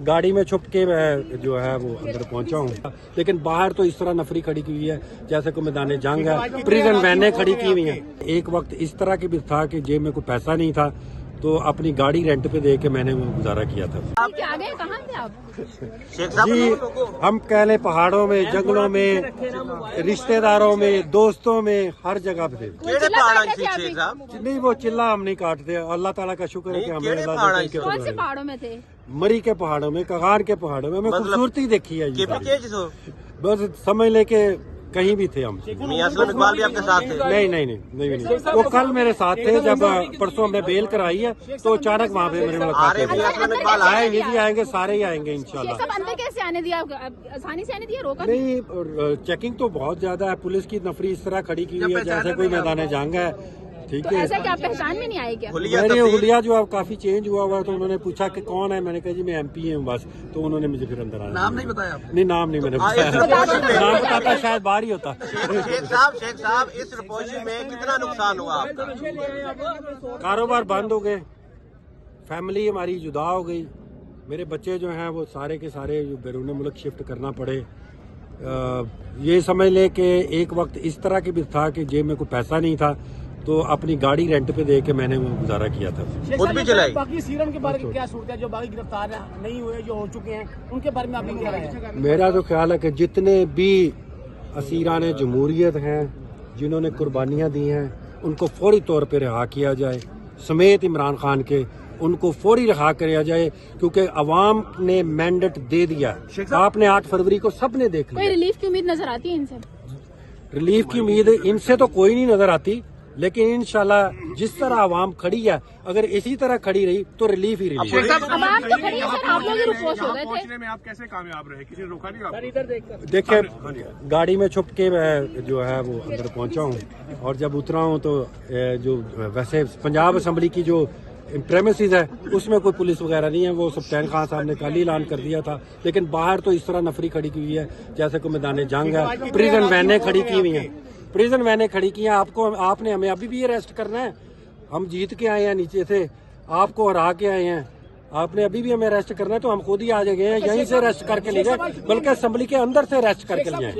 गाड़ी में छुप के मैं जो है वो अंदर पहुंचा हूँ, लेकिन बाहर तो इस तरह नफरी खड़ी की हुई है जैसे कोई मैदान जंग है। प्रिजन वैनें खड़ी की हुई हैं। एक वक्त इस तरह की भी था कि जेब में कोई पैसा नहीं था, तो अपनी गाड़ी रेंट पे दे के मैंने वो गुजारा किया था। आप क्या गए, कहाँ थे आप? जी, हम कह लें पहाड़ों में, जंगलों में, रिश्तेदारों में, दोस्तों में, हर जगह पे थे। नहीं, वो चिल्ला हम नहीं काटते। अल्लाह ताला का शुक्र है कि हमें कौन से पहाड़ों में थे? मरी के पहाड़ों में, कगार के पहाड़ों में। हमें खूबसूरती देखी है जी। बस समझ ले के कहीं भी थे हम। इकबाल भी आपके साथ थे? नहीं, वो कल मेरे साथ थे। जब परसों हमने बेल कराई है तो अचानक वहाँ पे मेरे मुलाकात आएंगे जी, आएंगे, सारे ही आएंगे इंशाल्लाह। सब अंदर कैसे आने दिया? आसानी से आने दिया, रोका नहीं? चेकिंग तो बहुत ज्यादा है। पुलिस की नफरी इस तरह खड़ी की हुई है जैसे कोई मैदान जंग है। ठीक तो है, ऐसा क्या पहचान में नहीं आई क्या? मेरी हुलिया जो अब काफी चेंज हुआ तो उन्होंने पूछा कि कौन है, मैंने कहा जी मैं MP हूँ बस। तो उन्होंने मुझे फिर अंदर आया। नाम नहीं बताया? नहीं, नाम नहीं मैंने बताया। नाम बताता शायद बाहर ही होता। शेख साहब इस रिपोर्टिंग में कितना नुकसान हुआ आपका? कारोबार बंद हो गए, फैमिली हमारी जुदा हो गई, मेरे बच्चे जो हैं वो सारे के सारे बैरून मुल्क शिफ्ट करना पड़े। ये समझ ले कि एक वक्त इस तरह की भी था कि जेब में कोई पैसा नहीं था, तो अपनी गाड़ी रेंट पे दे के मैंने वो गुजारा किया था। खुद भी चलाई? बाकी सीरम के बारे में क्या सूरत है? जो बाकी गिरफ्तार नहीं हुए, जो हो चुके हैं, उनके बारे में आपकी क्या राय है? मेरा तो ख्याल है कि जितने भी असीरान जमहूरियत हैं, जिन्होंने कुर्बानियां दी हैं, उनको फौरी तौर पर रिहा किया जाए, समेत इमरान खान के उनको फौरी रिहा किया जाए, क्योंकि अवाम ने मैंडेट दे दिया। आपने 8 फरवरी को सबने देख लिया। कोई रिलीफ की उम्मीद नजर आती है इनसे? रिलीफ की उम्मीद इनसे तो कोई नहीं नजर आती, लेकिन इंशाल्लाह जिस तरह आवाम खड़ी है, अगर इसी तरह खड़ी रही तो रिलीफ ही रिलीफ। अब आप तो खड़ी है सर, आप लोग रिपोर्ट हो गए थे। पहुंचने में आप कैसे कामयाब रहे? किसी ने रोका नहीं आपको? इधर देखकर देखिए, गाड़ी में छुप के मैं जो है वो अंदर पहुंचा हूँ, और जब उतरा हूँ तो जो वैसे पंजाब असम्बली की जो प्रेमिसेस है उसमें कोई पुलिस वगैरह नहीं है। वो सप्तान खान साहब ने कल ही ऐलान कर दिया था, लेकिन बाहर तो इस तरह नफरी खड़ी की हुई है जैसे कोई मैदान जंग है। प्रिजन वैनें खड़ी की हुई हैं। प्रिजन वैनें खड़ी की हैं। आपने हमें अभी भी अरेस्ट करना है? हम जीत के आए हैं नीचे से, आपको हरा के आए हैं, आपने अभी भी हमें अरेस्ट करना है, तो हम खुद ही आ गए हैं। यहीं से अरेस्ट करके ले गए, बल्कि असेंबली के अंदर से अरेस्ट करके ले आए।